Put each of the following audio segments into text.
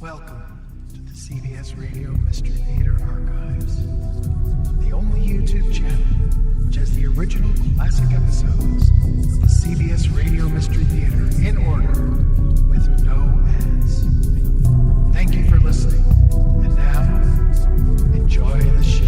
Welcome to the CBS Radio Mystery Theater Archives, the only YouTube channel which has the original classic episodes of the CBS Radio Mystery Theater in order with no ads. Thank you for listening, and now, enjoy the show.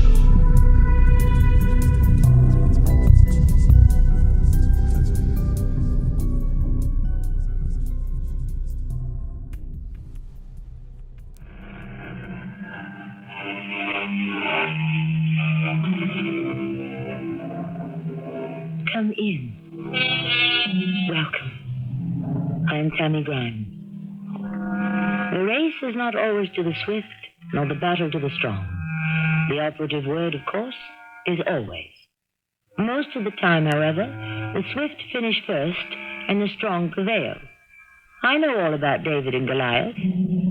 Come in. Welcome. I am Tammy Grime. The race is not always to the swift, nor the battle to the strong. The operative word, of course, is always. Most of the time, however, the swift finish first and the strong prevail. I know all about David and Goliath,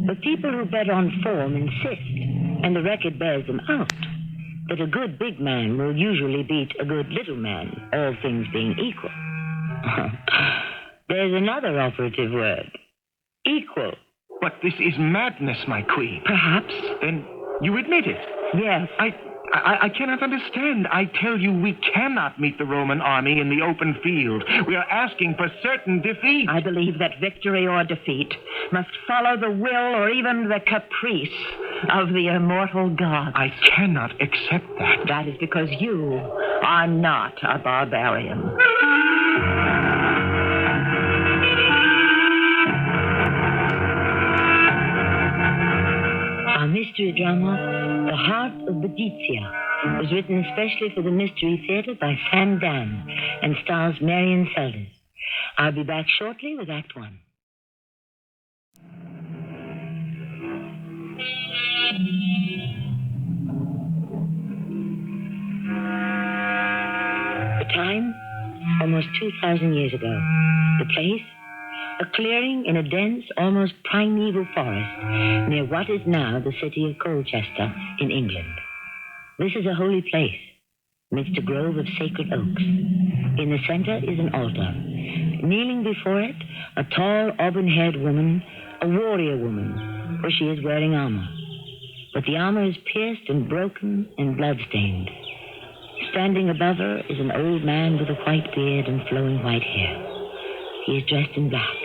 but people who bet on form insist, and the record bears them out, that a good big man will usually beat a good little man, all things being equal. There's another operative word. Equal. But this is madness, my queen. Perhaps. Then you admit it. Yes. I cannot understand. I tell you, we cannot meet the Roman army in the open field. We are asking for certain defeat. I believe that victory or defeat must follow the will or even the caprice of the immortal gods. I cannot accept that. That is because you are not a barbarian. Our mystery drama, The Heart of BODICEA, was written especially for the Mystery Theater by Dann and stars Marian Seldes. I'll be back shortly with Act One. The time, almost 2,000 years ago. The place, a clearing in a dense, almost primeval forest near what is now the city of Colchester in England. This is a holy place, amidst a grove of sacred oaks. In the center is an altar. Kneeling before it, a tall, auburn-haired woman, a warrior woman, for she is wearing armor. But the armor is pierced and broken and bloodstained. Standing above her is an old man with a white beard and flowing white hair. He is dressed in black.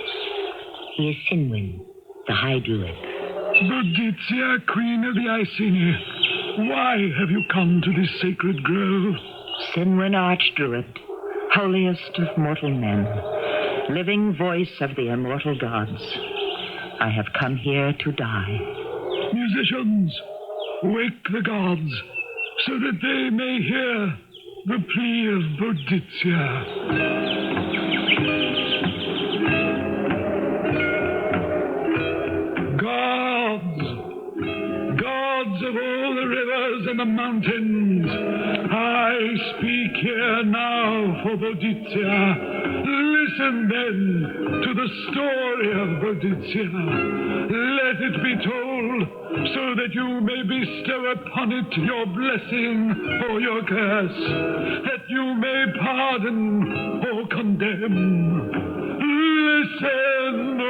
He is Sinwin, the High Druid. BODICEA, Queen of the Iceni, why have you come to this sacred grove? Sinwin, Archdruid, holiest of mortal men, living voice of the immortal gods. I have come here to die. Musicians, wake the gods, so that they may hear the plea of BODICEA. Gods of all the rivers and the mountains, I speak here now for BODICEA. Listen then to the story of BODICEA. Let it be told, so that you may bestow upon it your blessing or your curse, that you may pardon or condemn. Listen, O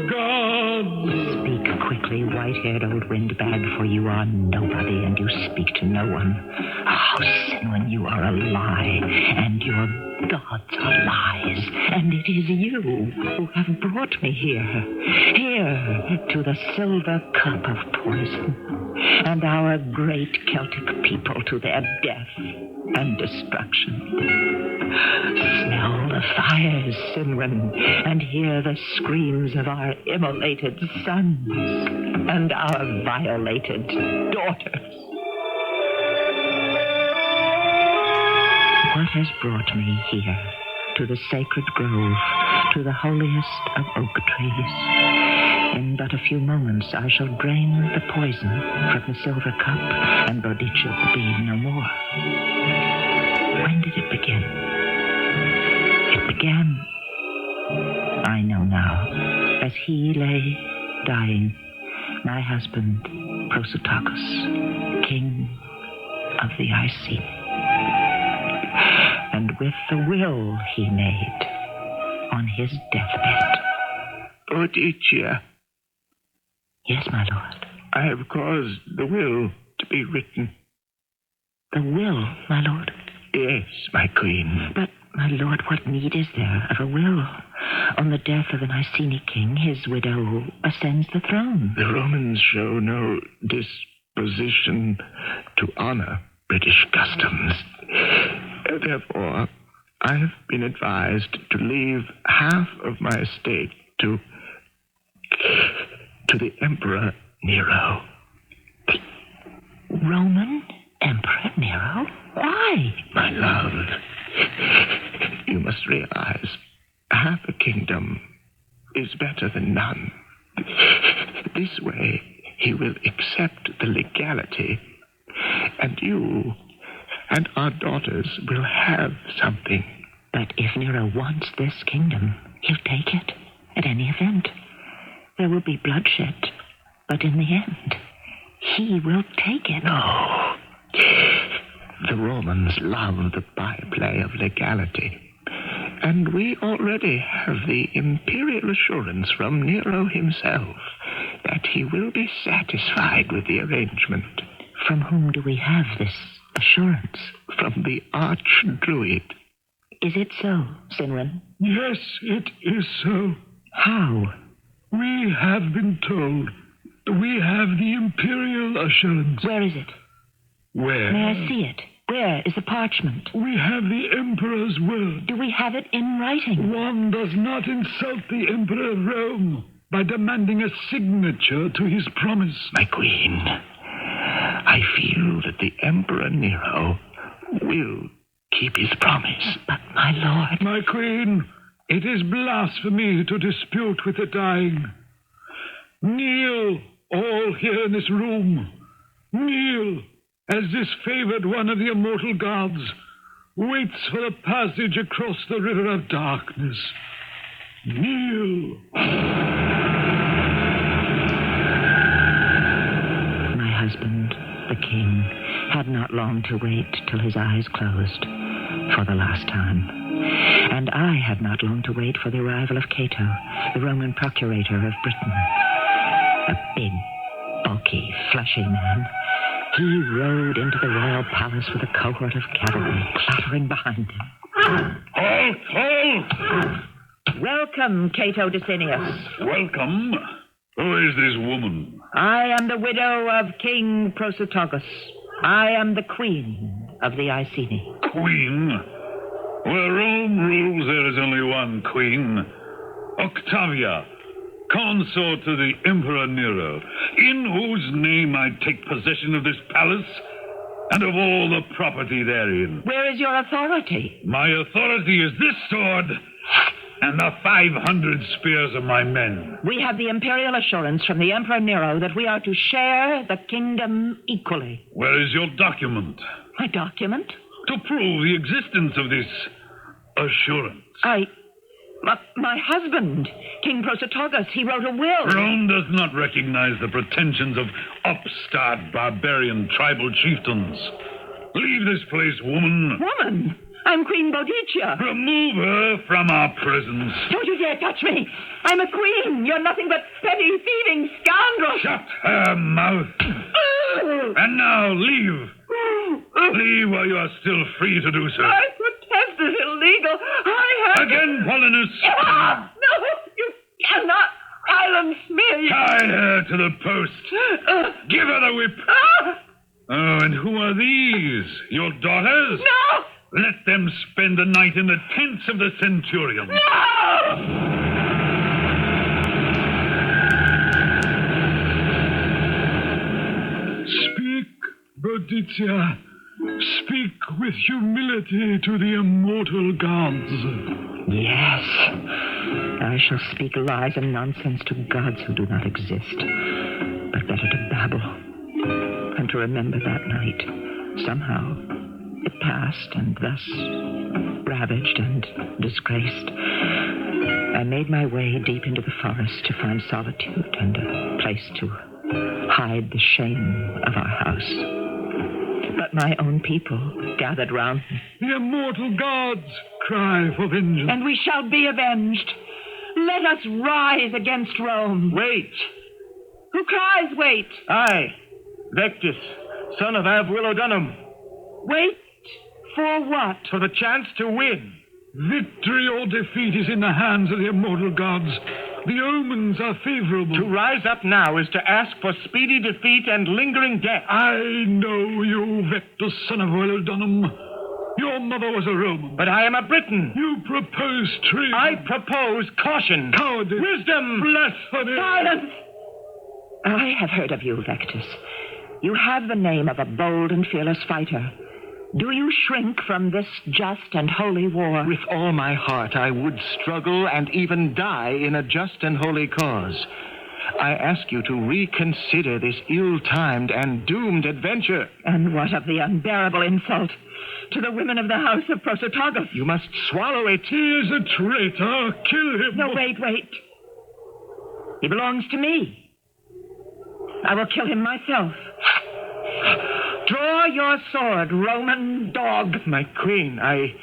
gods. Speak quickly, white-haired old windbag, for you are nobody and you speak to no one. Oh, Sinwin, you are a lie, and your gods are lies, and it is you who have brought me here to the silver cup of poison, and our great Celtic people to their death and destruction. Smell the fires, Sinwin, and hear the screams of our immolated sons and our violated daughters. What has brought me here, to the sacred grove, to the holiest of oak trees? In but a few moments I shall drain the poison from the silver cup, and BODICEA will be no more. When did it begin? It began, I know now, as he lay dying, my husband, Prosotocus, king of the Iceni. And with the will he made on his deathbed. BODICEA, Yes, my lord. I have caused the will to be written. The will, my lord? Yes, my queen. But, my lord, what need is there of a will? On the death of an Iceni king, his widow ascends the throne. The Romans show no disposition to honor British customs. Therefore, I have been advised to leave half of my estate to the Emperor Nero. The Roman Emperor Nero? Why? My love, you must realize half a kingdom is better than none. This way, he will accept the legality, and you and our daughters will have something. But if Nero wants this kingdom, he'll take it, at any event. There will be bloodshed, but in the end, he will take it. No. The Romans love the byplay of legality, and we already have the imperial assurance from Nero himself that he will be satisfied with the arrangement. From whom do we have this assurance? From the arch-druid. Is it so, Sinwin? Yes, it is so. How? We have been told. We have the imperial assurance. Where is it? Where? May I see it? Where is the parchment? We have the emperor's will. Do we have it in writing? One does not insult the emperor of Rome by demanding a signature to his promise. My queen, I feel that the Emperor Nero will keep his promise. But, my lord... My queen, it is blasphemy to dispute with the dying. Kneel, all here in this room. Kneel, as this favored one of the immortal gods waits for the passage across the river of darkness. Kneel. My husband, the king, had not long to wait till his eyes closed for the last time. And I had not long to wait for the arrival of Cato, the Roman procurator of Britain. A big, bulky, fleshy man. He rode into the royal palace with a cohort of cavalry clattering behind him. Halt! Halt! Welcome, Cato Decinius. Welcome. Who is this woman? I am the widow of King Prosotogus. I am the queen of the Iceni. Queen? Where Rome rules, there is only one queen. Octavia, consort to the Emperor Nero, in whose name I take possession of this palace and of all the property therein. Where is your authority? My authority is this sword and the 500 spears of my men. We have the imperial assurance from the Emperor Nero that we are to share the kingdom equally. Where is your document? My document? To prove the existence of this assurance. My husband, King Prosotogus, he wrote a will. Rome does not recognize the pretensions of upstart barbarian tribal chieftains. Leave this place, woman. Woman? I'm Queen BODICEA. Remove her from our presence. Don't you dare touch me. I'm a queen. You're nothing but petty, thieving scoundrel. Shut her mouth. And now leave. Leave while you are still free to do so. I protest it's illegal. I have... Again, Paulinus. No, you cannot silence me. Tie her to the post. Give her the whip. Oh, and who are these? Your daughters? No! Let them spend the night in the tents of the centurion. No! Speak, BODICEA. Speak with humility to the immortal gods. Yes. I shall speak lies and nonsense to gods who do not exist. But better to babble than to remember that night. Somehow, it passed, and thus, ravaged and disgraced, I made my way deep into the forest to find solitude and a place to hide the shame of our house. But my own people gathered round me. The immortal gods cry for vengeance. And we shall be avenged. Let us rise against Rome. Wait! Who cries, wait? I, Vectis, son of Av Willow Dunham. Wait for what? For the chance to win. Victory or defeat is in the hands of the immortal gods. The omens are favorable. To rise up now is to ask for speedy defeat and lingering death. I know you, Vectus, son of Willow Dunham. Your mother was a Roman. But I am a Briton. You propose treason. I propose caution. Cowardice. Wisdom. Blasphemy. Silence! I have heard of you, Vectus. You have the name of a bold and fearless fighter. Do you shrink from this just and holy war? With all my heart, I would struggle and even die in a just and holy cause. I ask you to reconsider this ill-timed and doomed adventure. And what of the unbearable insult to the women of the house of Prosotagus? You must swallow it. He is a traitor. Kill him. No, wait. He belongs to me. I will kill him myself. Draw your sword, Roman dog. My queen, I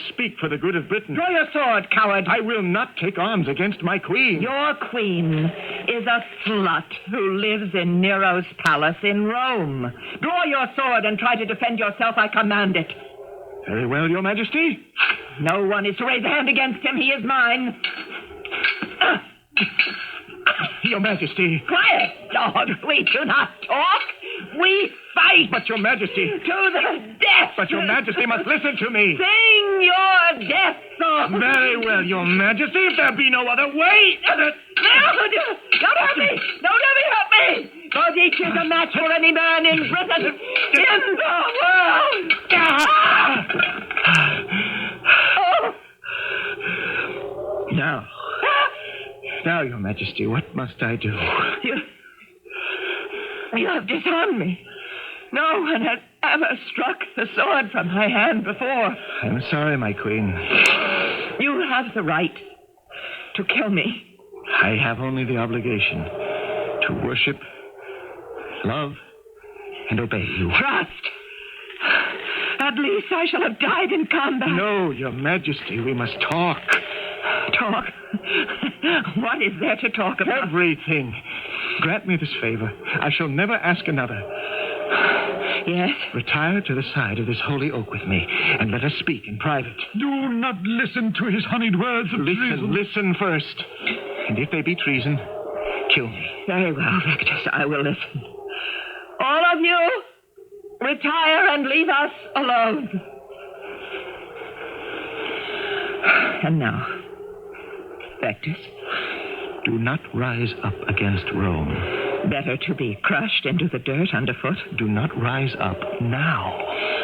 speak for the good of Britain. Draw your sword, coward. I will not take arms against my queen. Your queen is a slut who lives in Nero's palace in Rome. Draw your sword and try to defend yourself. I command it. Very well, Your Majesty. No one is to raise a hand against him. He is mine. Your Majesty. Quiet, dog. We do not talk. We fight. But Your Majesty. To the death. But Your Majesty must listen to me. Sing your death song. Very well, Your Majesty, if there be no other way. No, don't hurt me. Don't ever hurt me. BODICEA is a match for any man in Britain. In the world. Now, Your Majesty, what must I do? You have disarmed me. No one has ever struck the sword from my hand before. I'm sorry, my queen. You have the right to kill me. I have only the obligation to worship, love, and obey you. Trust. At least I shall have died in combat. No, Your Majesty, we must talk. Talk? What is there to talk about? Everything. Grant me this favor. I shall never ask another. Yes? Retire to the side of this holy oak with me, and let us speak in private. Do not listen to his honeyed words of treason. Listen first. And if they be treason, kill me. Very well, Vectus, I will listen. All of you, retire and leave us alone. And now, Vectus. Do not rise up against Rome. Better to be crushed into the dirt underfoot. Do not rise up now.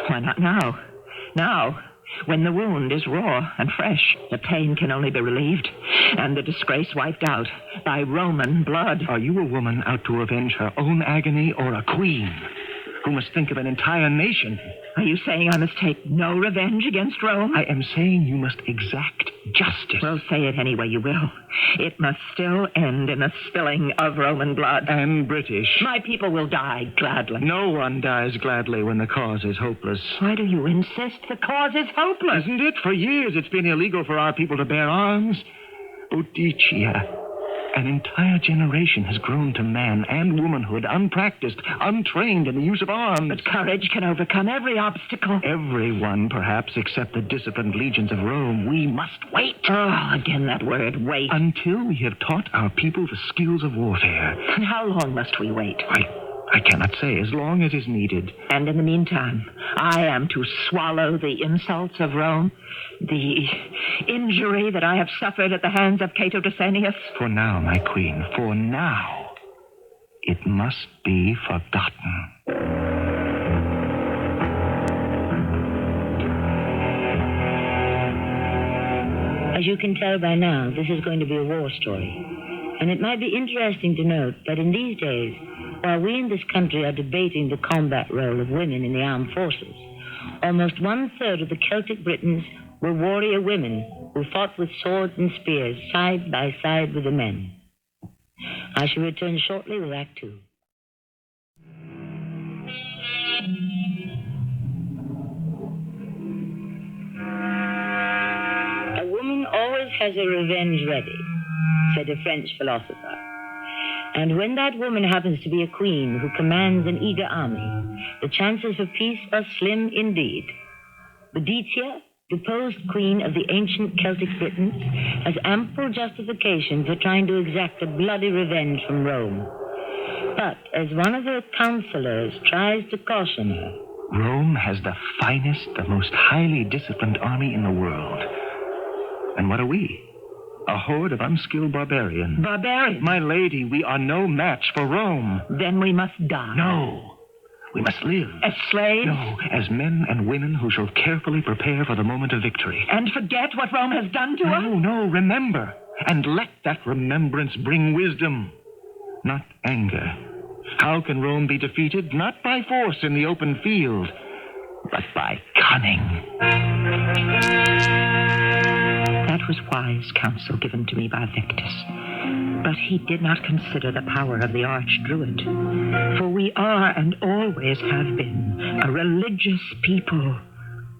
Why not now? Now, when the wound is raw and fresh, the pain can only be relieved, and the disgrace wiped out by Roman blood. Are you a woman out to avenge her own agony, or a queen who must think of an entire nation? Are you saying I must take no revenge against Rome? I am saying you must exact justice. Well, say it any way you will. It must still end in the spilling of Roman blood. And British. My people will die gladly. No one dies gladly when the cause is hopeless. Why do you insist the cause is hopeless? Isn't it? For years it's been illegal for our people to bear arms. BODICEA. An entire generation has grown to man and womanhood, unpracticed, untrained in the use of arms. But courage can overcome every obstacle. Everyone, perhaps, except the disciplined legions of Rome. We must wait. Oh, again that word, wait. Until we have taught our people the skills of warfare. And how long must we wait? I cannot say, as long as is needed. And in the meantime, I am to swallow the insults of Rome, the injury that I have suffered at the hands of Cato Decianus. For now, my queen, for now, it must be forgotten. As you can tell by now, this is going to be a war story. And it might be interesting to note that in these days, while we in this country are debating the combat role of women in the armed forces, almost 1/3 of the Celtic Britons were warrior women who fought with swords and spears side by side with the men. I shall return shortly with Act 2. A woman always has a revenge ready, said a French philosopher. And when that woman happens to be a queen who commands an eager army, the chances for peace are slim indeed. BODICEA, deposed queen of the ancient Celtic Britons, has ample justification for trying to exact a bloody revenge from Rome. But as one of her counselors tries to caution her, Rome has the finest, the most highly disciplined army in the world. And what are we? A horde of unskilled barbarians. Barbarians? My lady, we are no match for Rome. Then we must die. No. We must live. As slaves? No, as men and women who shall carefully prepare for the moment of victory. And forget what Rome has done to us? No, remember. And let that remembrance bring wisdom, not anger. How can Rome be defeated? Not by force in the open field, but by cunning. That was wise counsel given to me by Victus. But he did not consider the power of the archdruid. For we are and always have been a religious people.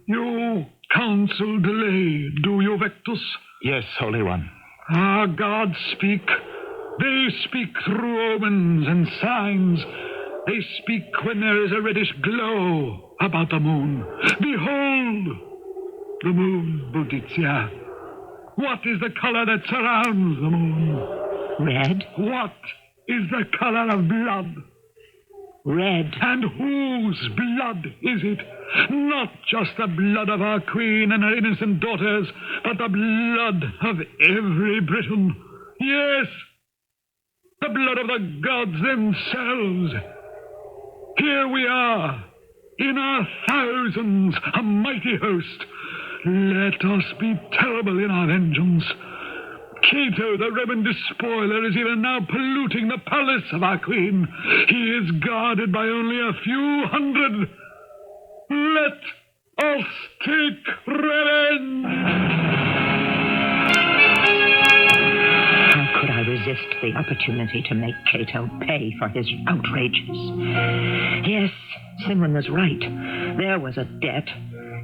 You counsel delay, do you, Victus? Yes, Holy One. Our gods speak. They speak through omens and signs. They speak when there is a reddish glow about the moon. Behold, the moon, BODICEA. What is the color that surrounds the moon? Red? What is the color of blood? Red. And whose blood is it? Not just the blood of our queen and her innocent daughters, but the blood of every Briton. Yes, the blood of the gods themselves. Here we are, in our thousands, a mighty host. Let us be terrible in our vengeance. Cato, the Roman despoiler, is even now polluting the palace of our queen. He is guarded by only a few hundred. Let us take revenge. How could I resist the opportunity to make Cato pay for his outrages? Yes, Simon was right. There was a debt.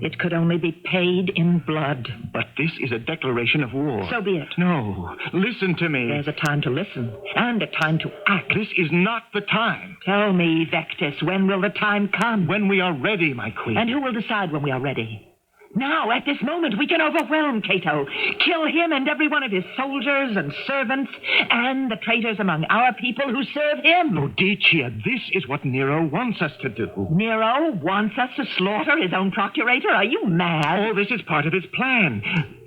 It could only be paid in blood. But this is a declaration of war. So be it. No, listen to me. There's a time to listen and a time to act. This is not the time. Tell me, Victus, when will the time come? When we are ready, my queen. And who will decide when we are ready? Now, at this moment, we can overwhelm Cato. Kill him and every one of his soldiers and servants, and the traitors among our people who serve him. BODICEA, this is what Nero wants us to do. Nero wants us to slaughter his own procurator? Are you mad? All this is part of his plan.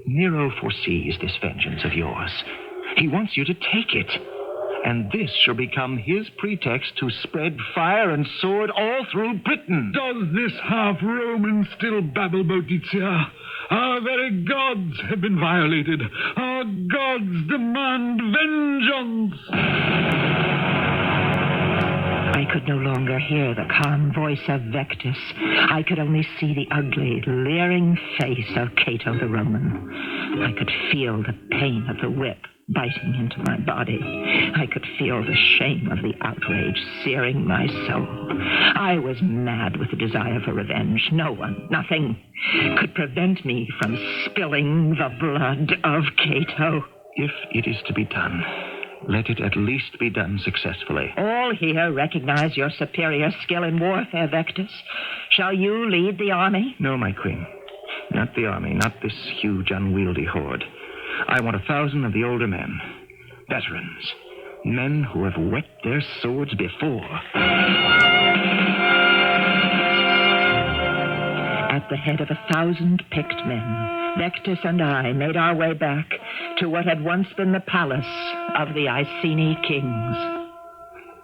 Nero foresees this vengeance of yours. He wants you to take it. And this shall become his pretext to spread fire and sword all through Britain. Does this half-Roman still babble, BODICEA? Our very gods have been violated. Our gods demand vengeance. I could no longer hear the calm voice of Victus. I could only see the ugly, leering face of Cato the Roman. I could feel the pain of the whip biting into my body. I could feel the shame of the outrage searing my soul. I was mad with the desire for revenge. No one, nothing, could prevent me from spilling the blood of Cato. If it is to be done, let it at least be done successfully. All here recognize your superior skill in warfare, Victus. Shall you lead the army? No, my queen. Not the army, not this huge, unwieldy horde. I want 1,000 of the older men. Veterans. Men who have wet their swords before. At the head of 1,000 picked men, Victus and I made our way back to what had once been the palace of the Iceni kings.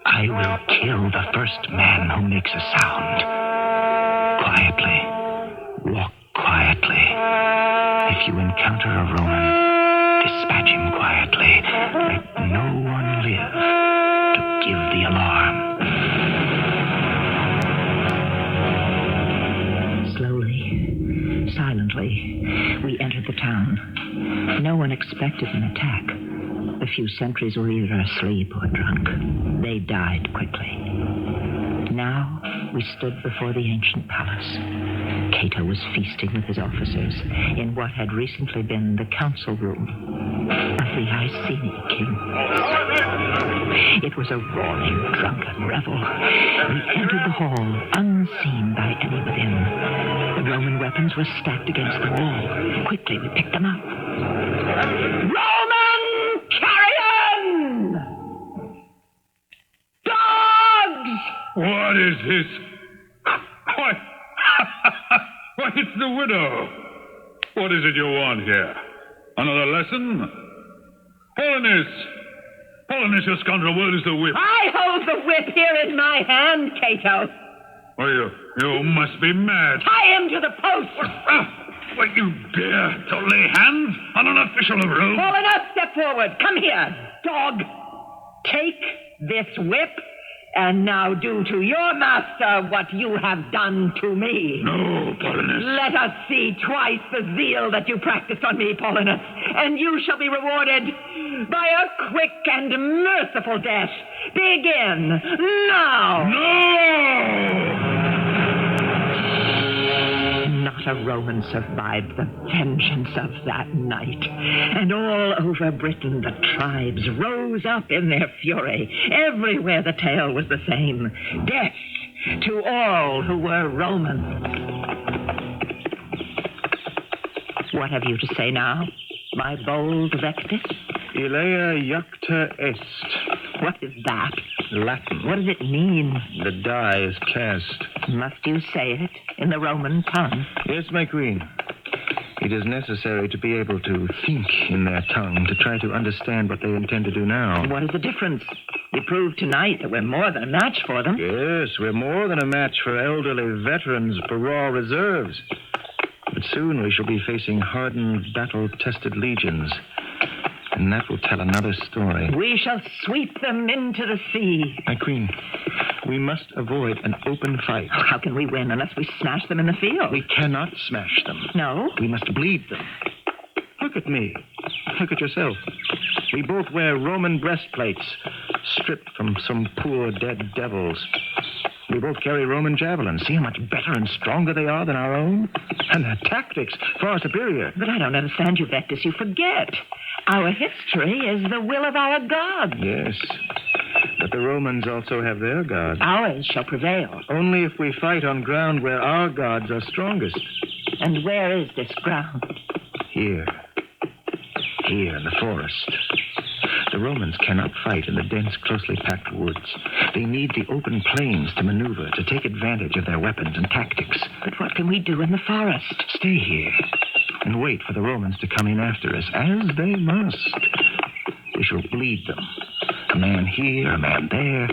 I will kill the first man who makes a sound. Quietly. Walk quietly. If you encounter a Roman, dispatch him quietly. Let no one live to give the alarm. Slowly, silently, we entered the town. No one expected an attack. The few sentries were either asleep or drunk. They died quickly. Now we stood before the ancient palace. Cato was feasting with his officers in what had recently been the council room. A Carthy, I see thee, King. It was a roaring, drunken revel. We entered the hall, unseen by any within. The Roman weapons were stacked against the wall. Quickly, we picked them up. Roman carrion! Dogs! What is this? Why, why, it's the widow. What is it you want here? Another lesson? Polonus, you scoundrel, where is the whip? I hold the whip here in my hand, Cato. Well, you must be mad. Tie him to the post. What, you dare to lay hands on an official of Rome? Polonus, step forward. Come here, dog. Take this whip, and now do to your master what you have done to me. No, Polonus. Let us see twice the zeal that you practiced on me, Polonus, and you shall be rewarded by a quick and merciful death. Begin now. No! Not a Roman survived the vengeance of that night. And all over Britain the tribes rose up in their fury. Everywhere the tale was the same. Death to all who were Roman. What have you to say now, my bold Vectis? Ilea iacta est. What is that? Latin. What does it mean? The die is cast. Must you say it in the Roman tongue? Yes, my queen. It is necessary to be able to think in their tongue, to try to understand what they intend to do now. What is the difference? We proved tonight that we're more than a match for them. Yes, we're more than a match for elderly veterans for raw reserves. But soon we shall be facing hardened, battle-tested legions. And that will tell another story. We shall sweep them into the sea. My queen, we must avoid an open fight. How can we win unless we smash them in the field? We cannot smash them. No? We must bleed them. Look at me. Look at yourself. We both wear Roman breastplates, stripped from some poor dead devils. We both carry Roman javelins. See how much better and stronger they are than our own? And their tactics far superior. But I don't understand you, Vectis. You forget. Our history is the will of our gods. Yes, but the Romans also have their gods. Ours shall prevail. Only if we fight on ground where our gods are strongest. And where is this ground? Here. Here in the forest. The Romans cannot fight in the dense, closely packed woods. They need the open plains to maneuver, to take advantage of their weapons and tactics. But what can we do in the forest? Stay here and wait for the Romans to come in after us, as they must. We shall bleed them. A man here, a man there,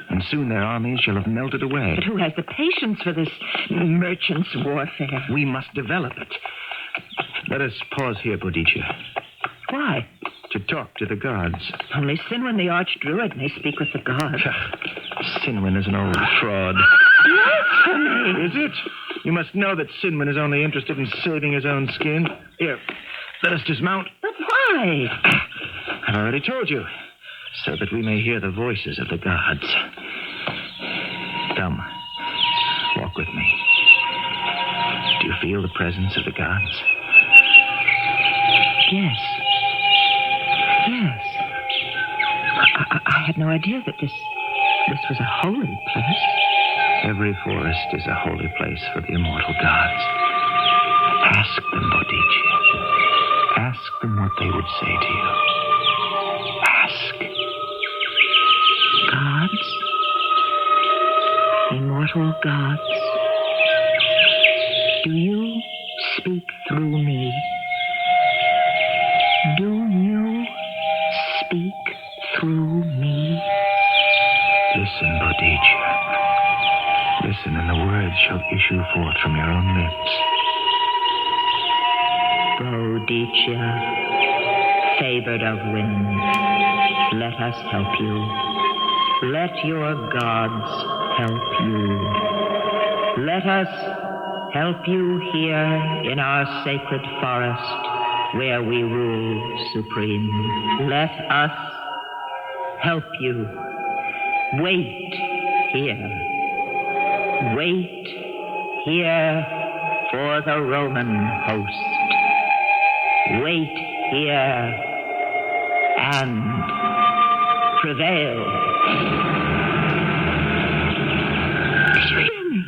and soon their armies shall have melted away. But who has the patience for this merchant's warfare? We must develop it. Let us pause here, Boudicea. Why? To talk to the gods. Only Sinwin the Archdruid may speak with the gods. Sinwin is an old fraud. Blasphemy! Is it? You must know that Sinwin is only interested in saving his own skin. Here, let us dismount. But why? I've already told you. So that we may hear the voices of the gods. Come, walk with me. Do you feel the presence of the gods? Yes. Yes. I had no idea that this was a holy place. Every forest is a holy place for the immortal gods. Ask them, Boudicea. Ask them what they would say to you. Ask. Gods? Immortal gods? Do you speak through me? Do you speak through me? Listen, Boudicea. Listen, and the words shall issue forth from your own lips. Boudicea, favored of wind, let us help you. Let your gods help you. Let us help you here in our sacred forest where we rule supreme. Let us help you. Wait here. Wait here for the Roman host. Wait here and prevail. Did you hear me?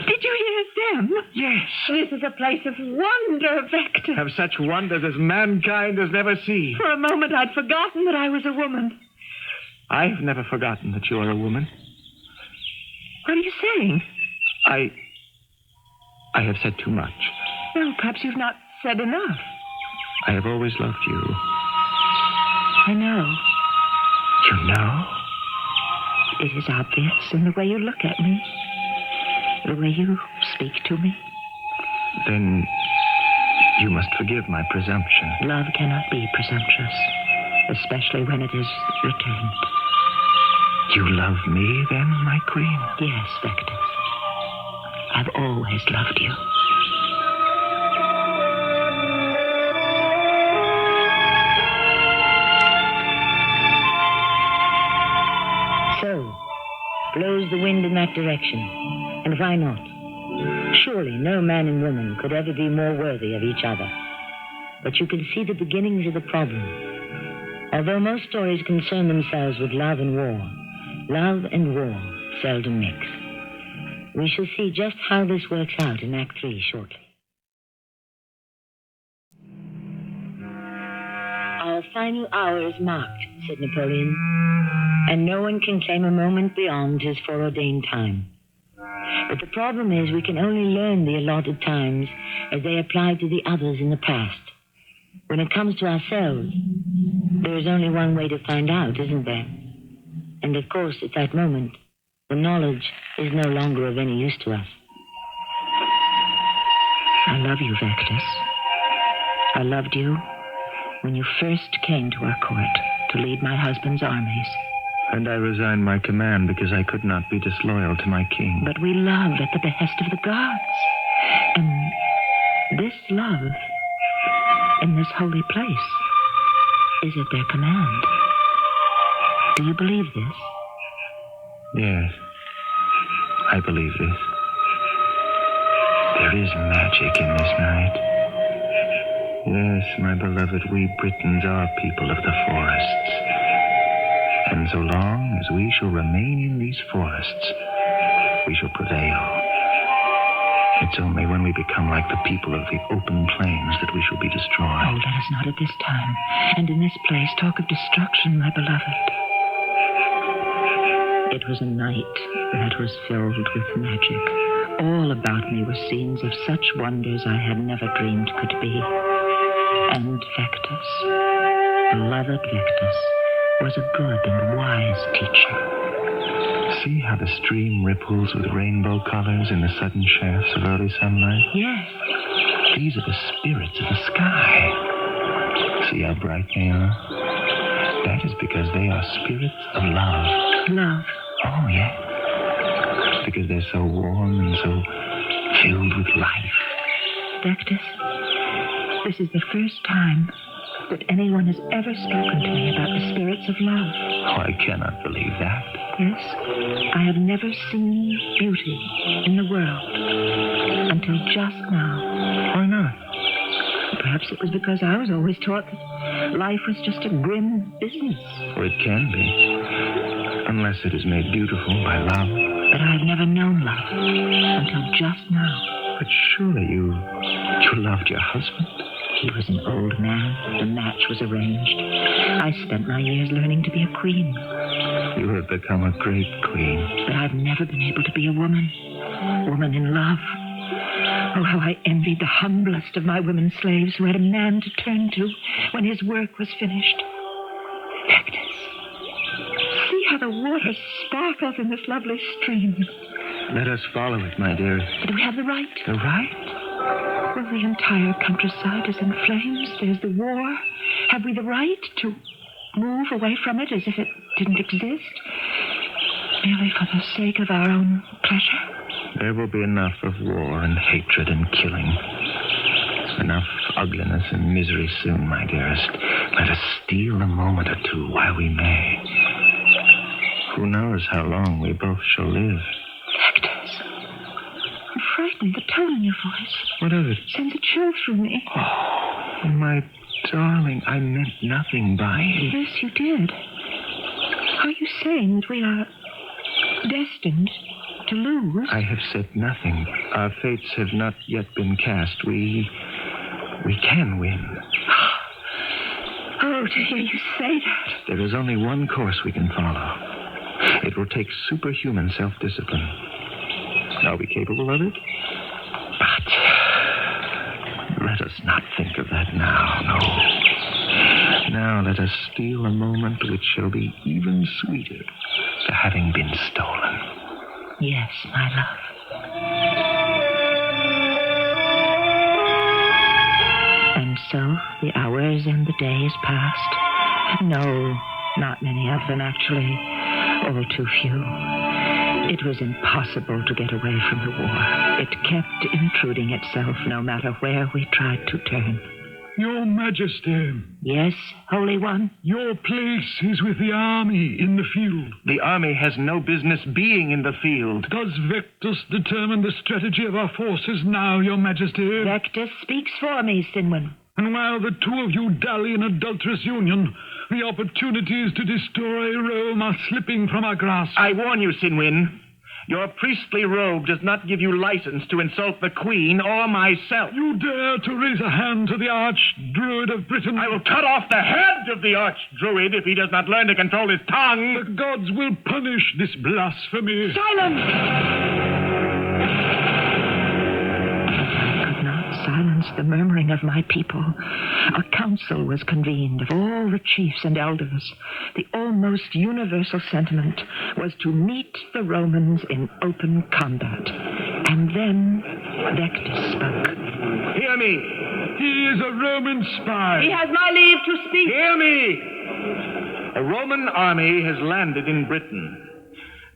Did you hear them? Yes. This is a place of wonder, Vector. Of such wonders as mankind has never seen. For a moment, I'd forgotten that I was a woman. I've never forgotten that you are a woman. What are you saying? I have said too much. No, perhaps you've not said enough. I have always loved you. I know. You know? It is obvious in the way you look at me, the way you speak to me. Then you must forgive my presumption. Love cannot be presumptuous, especially when it is returned. You love me, then, my queen? Yes, Vector. I've always loved you. So, blows the wind in that direction. And why not? Surely no man and woman could ever be more worthy of each other. But you can see the beginnings of the problem. Although most stories concern themselves with love and war seldom mix. We shall see just how this works out in Act 3 shortly. Our final hour is marked, said Napoleon, and no one can claim a moment beyond his foreordained time. But the problem is we can only learn the allotted times as they apply to the others in the past. When it comes to ourselves, there is only one way to find out, isn't there? And of course, at that moment, the knowledge is no longer of any use to us. I love you, Vectus. I loved you when you first came to our court to lead my husband's armies. And I resigned my command because I could not be disloyal to my king. But we loved at the behest of the gods. And this love, in this holy place, is at their command. Do you believe this? Yes, I believe this. There is magic in this night. Yes, my beloved, we Britons are people of the forests. And so long as we shall remain in these forests, we shall prevail. It's only when we become like the people of the open plains that we shall be destroyed. Oh, let us not at this time, and in this place, talk of destruction, my beloved. It was a night that was filled with magic. All about me were scenes of such wonders I had never dreamed could be. And Vectus, beloved Vectus, was a good and wise teacher. See how the stream ripples with rainbow colors in the sudden shafts of early sunlight? Yes. These are the spirits of the sky. See how bright they are? That is because they are spirits of love. Love. Oh, yes. Because they're so warm and so filled with life. Vectus, this is the first time that anyone has ever spoken to me about the spirits of love. Oh, I cannot believe that. Yes, I have never seen beauty in the world until just now. Why not? Perhaps it was because I was always taught that life was just a grim business. Or it can be. Unless it is made beautiful by love. But I've never known love until just now. But surely you loved your husband. He was an old man. The match was arranged. I spent my years learning to be a queen. You have become a great queen. But I've never been able to be a woman. Woman in love. Oh, how I envied the humblest of my women slaves who had a man to turn to when his work was finished. Vectus, see how the water sparkles in this lovely stream. Let us follow it, my dearest. Do we have the right? The right? Well, the entire countryside is in flames. There's the war. Have we the right to move away from it as if it didn't exist? Merely for the sake of our own pleasure? There will be enough of war and hatred and killing. Enough ugliness and misery soon, my dearest. Let us steal a moment or two while we may. Who knows how long we both shall live? Vectus, I'm frightened. The tone in your voice. What of it? Sends a chill through me. Oh, my darling, I meant nothing by it. Yes, you did. Are you saying that we are destined to lose? I have said nothing. Our fates have not yet been cast. We can win. Oh, to hear you say that. There is only one course we can follow. It will take superhuman self-discipline. Are we capable of it? But let us not think of that now, no. Now let us steal a moment which shall be even sweeter for having been stolen. Yes, my love. And so the hours and the days passed. No, not many of them, actually. All too few. It was impossible to get away from the war. It kept intruding itself no matter where we tried to turn. Your Majesty, Yes, Holy One? your place is with the army in the field. The army has no business being in the field. Does Vectus determine the strategy of our forces now, Your Majesty? Vectus speaks for me, Sinwin. And while the two of you dally in adulterous union, the opportunities to destroy Rome are slipping from our grasp. I warn you, Sinwin. Your priestly robe does not give you license to insult the Queen or myself. You dare to raise a hand to the Archdruid of Britain? I will cut off the head of the Archdruid if he does not learn to control his tongue. The gods will punish this blasphemy. Silence! I could not silence the murmuring of my people. A council was convened of all the chiefs and elders. The almost universal sentiment was to meet the Romans in open combat. And then Vectus spoke. Hear me. He is a Roman spy. He has my leave to speak. Hear me. A Roman army has landed in Britain.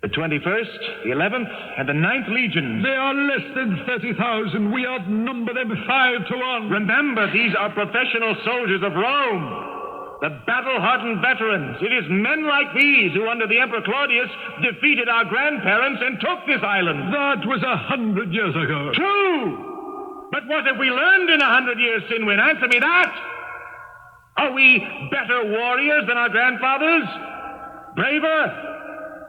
The 21st, the 11th, and the 9th legions. They are less than 30,000. We outnumber them 5 to 1. Remember, these are professional soldiers of Rome. The battle-hardened veterans. It is men like these who, under the Emperor Claudius, defeated our grandparents and took this island. That was 100 years ago. True! But what have we learned in 100 years, Sinwin? Answer me that! Are we better warriors than our grandfathers? Braver?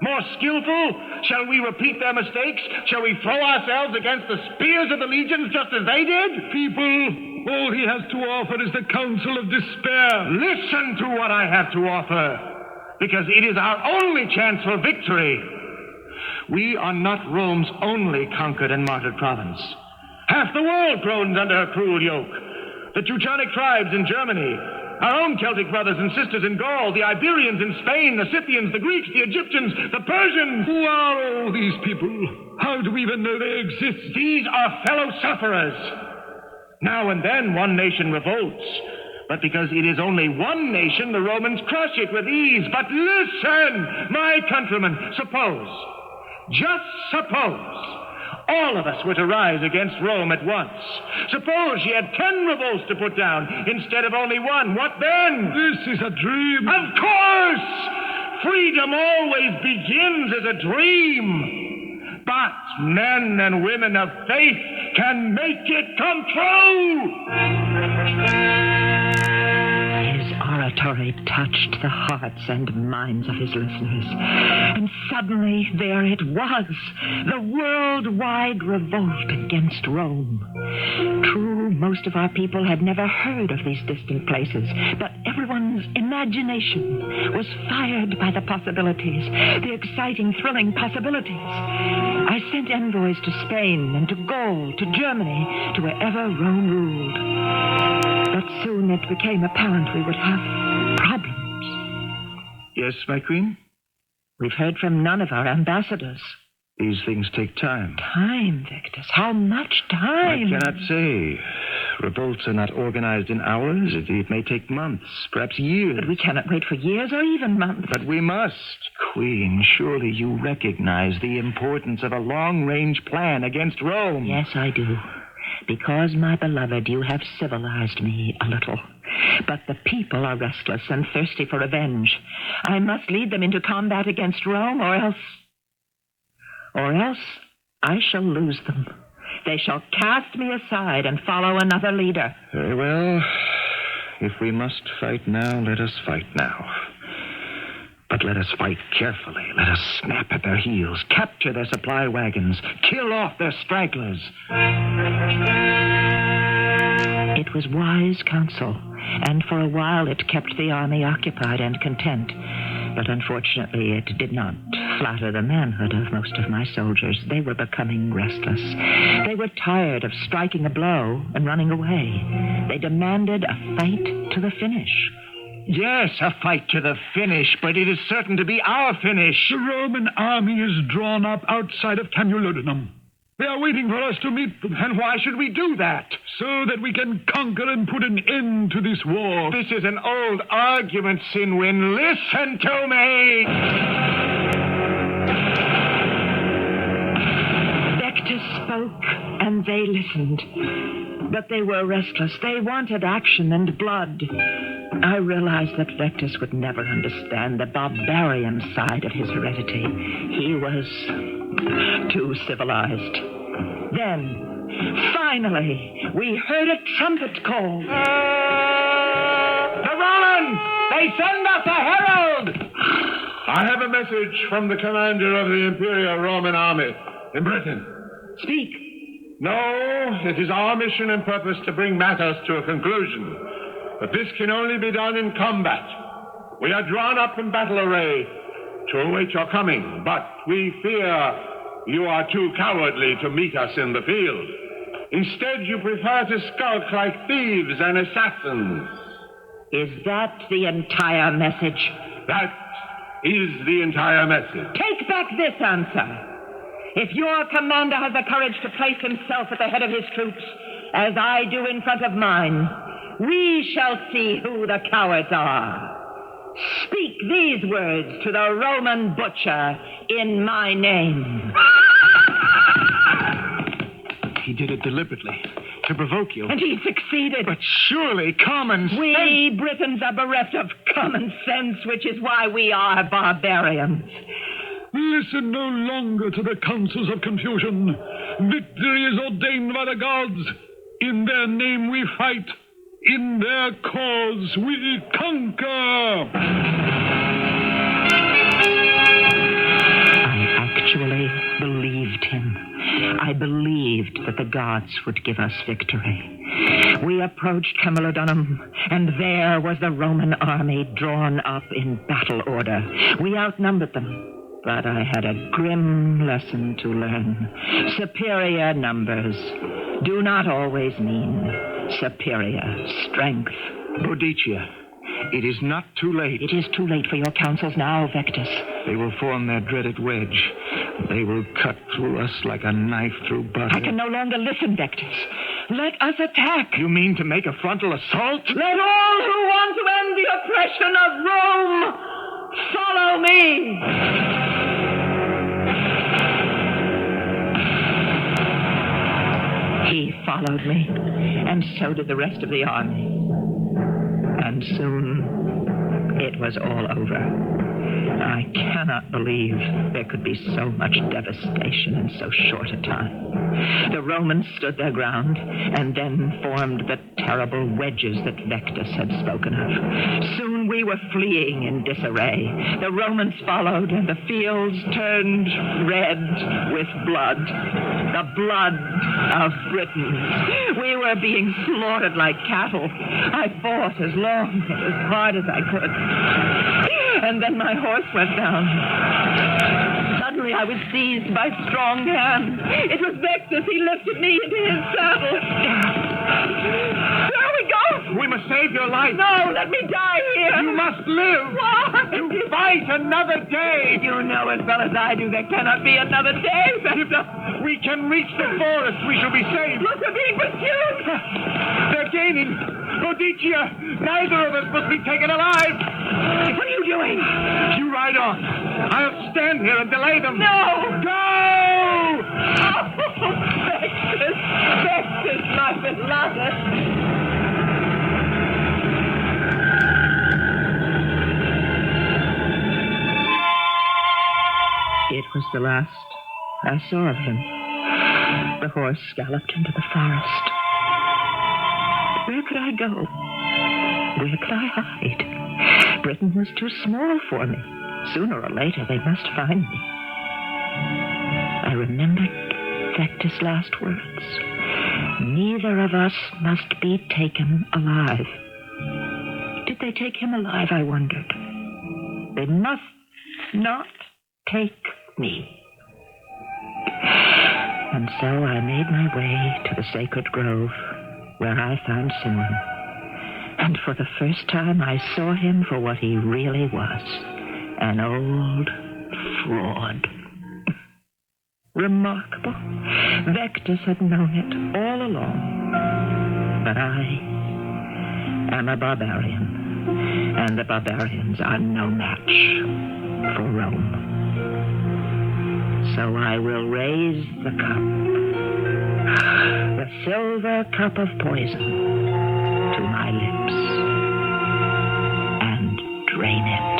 More skillful? Shall we repeat their mistakes? Shall we throw ourselves against the spears of the legions just as they did? People, all he has to offer is the counsel of despair. Listen to what I have to offer, because it is our only chance for victory. We are not Rome's only conquered and martyred province. Half the world groans under her cruel yoke. The Teutonic tribes in Germany, our own Celtic brothers and sisters in Gaul, the Iberians in Spain, the Scythians, the Greeks, the Egyptians, the Persians. Who are all these people? How do we even know they exist? These are fellow sufferers. Now and then one nation revolts. But because it is only one nation, the Romans crush it with ease. But listen, my countrymen, just suppose, all of us were to rise against Rome at once. Suppose she had 10 revolts to put down instead of only one. What then? This is a dream. Of course! Freedom always begins as a dream. But men and women of faith can make it come true! His oratory touched the hearts and minds of his listeners. And suddenly there it was, the worldwide revolt against Rome. True, most of our people had never heard of these distant places, but everyone's imagination was fired by the possibilities, the exciting, thrilling possibilities. I sent envoys to Spain and to Gaul, to Germany, to wherever Rome ruled. But soon it became apparent we would have problems. Yes, my queen? We've heard from none of our ambassadors. These things take time. Time, Victus. How much time? I cannot say. Revolts are not organized in hours. It may take months, perhaps years. But we cannot wait for years or even months. But we must. Queen, surely you recognize the importance of a long-range plan against Rome. Yes, I do. Because, my beloved, you have civilized me a little. But the people are restless and thirsty for revenge. I must lead them into combat against Rome, or else I shall lose them. They shall cast me aside and follow another leader. Very well. If we must fight now, let us fight now. But let us fight carefully. Let us snap at their heels, capture their supply wagons, kill off their stragglers. It was wise counsel, and for a while it kept the army occupied and content. But unfortunately, it did not flatter the manhood of most of my soldiers. They were becoming restless. They were tired of striking a blow and running away. They demanded a fight to the finish. Yes, a fight to the finish, but it is certain to be our finish. The Roman army is drawn up outside of Camulodunum. They are waiting for us to meet them. And why should we do that? So that we can conquer and put an end to this war. This is an old argument, Sinwin. Listen to me! Battista spoke, and they listened. But they were restless. They wanted action and blood. I realized that Battista would never understand the barbarian side of his heredity. He was too civilized. Then, finally, we heard a trumpet call. The Romans! They send us a herald! I have a message from the commander of the Imperial Roman Army in Britain. Speak. No, it is our mission and purpose to bring matters to a conclusion. But this can only be done in combat. We are drawn up in battle array to await your coming, but we fear you are too cowardly to meet us in the field. Instead, you prefer to skulk like thieves and assassins. Is that the entire message? That is the entire message. Take back this answer. If your commander has the courage to place himself at the head of his troops, as I do in front of mine, we shall see who the cowards are. Speak these words to the Roman butcher in my name. He did it deliberately, to provoke you. And he succeeded. But surely common sense... We Britons are bereft of common sense, which is why we are barbarians. Listen no longer to the counsels of confusion. Victory is ordained by the gods. In their name we fight. In their cause we conquer. I actually believed him. I believed that the gods would give us victory. We approached Camulodunum, and there was the Roman army drawn up in battle order. We outnumbered them. But I had a grim lesson to learn. Superior numbers do not always mean superior strength. BODICEA, it is not too late. It is too late for your counsels now, Battista. They will form their dreaded wedge. They will cut through us like a knife through butter. I can no longer listen, Battista. Let us attack. You mean to make a frontal assault? Let all who want to end the oppression of Rome follow me. He followed me, and so did the rest of the army. And soon, it was all over. I cannot believe there could be so much devastation in so short a time. The Romans stood their ground, and then formed the terrible wedges that Battista had spoken of. Soon we were fleeing in disarray. The Romans followed, and the fields turned red with blood. The blood of Britons. We were being slaughtered like cattle. I fought as long and as hard as I could. And then my horse went down. Suddenly I was seized by strong hands. It was Battista. He lifted me into his saddle. There we go. We must save your life. No, let me die here. You must live. Why? To fight another day. You know as well as I do there cannot be another day, Battista. We can reach the forest. We shall be safe. Look, we're being pursued. They're gaining. BODICEA, neither of us must be taken alive. What are you doing? You ride on. I'll stand here and delay them. No. Go! Oh, Battista, my beloved. It was the last I saw of him. The horse galloped into the forest. Where could I go? Where could I hide? Britain was too small for me. Sooner or later, they must find me. I remembered Vector's last words. Neither of us must be taken alive. Did they take him alive, I wondered. They must not take me. And so I made my way to the sacred grove, where I found Simon. And for the first time, I saw him for what he really was. An old fraud. Remarkable. Vectis had known it all along. But I am a barbarian, and the barbarians are no match for Rome. So I will raise the cup, the silver cup of poison, to my lips, and drain it.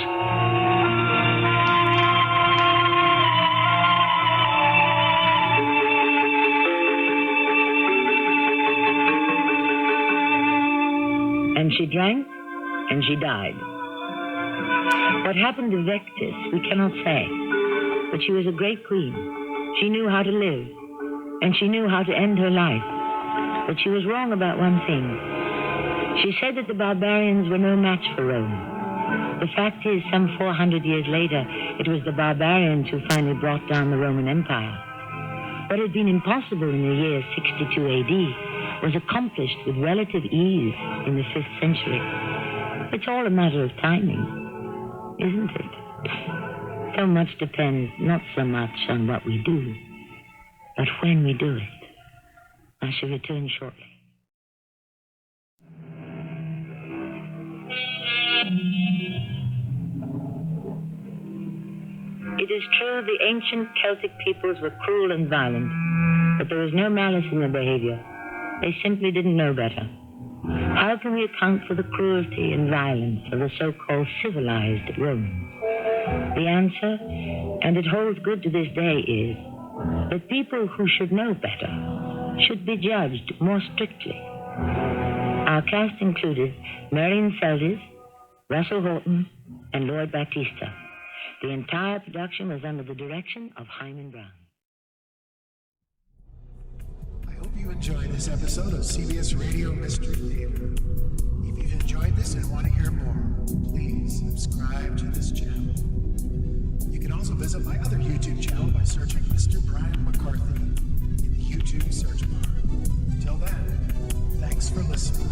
And she drank, and she died. What happened to Vectis, we cannot say. But she was a great queen. She knew how to live, and she knew how to end her life. But she was wrong about one thing. She said that the barbarians were no match for Rome. The fact is, some 400 years later, it was the barbarians who finally brought down the Roman Empire. What had been impossible in the year 62 AD was accomplished with relative ease in the 5th century. It's all a matter of timing, isn't it? So much depends not so much on what we do, but when we do it. I shall return shortly. It is true the ancient Celtic peoples were cruel and violent, but there was no malice in their behavior. They simply didn't know better. How can we account for the cruelty and violence of the so-called civilized Romans? The answer, and it holds good to this day, is that people who should know better should be judged more strictly. Our cast included Marian Seldes, Russell Horton, and Lloyd Battista. The entire production was under the direction of Hyman Brown. I hope you enjoyed this episode of CBS Radio Mystery Theater. If you've enjoyed this and want to hear more, please subscribe to this channel. You can also visit my other YouTube channel by searching Mr. Brian McCarthy in the YouTube search bar. Until then, thanks for listening.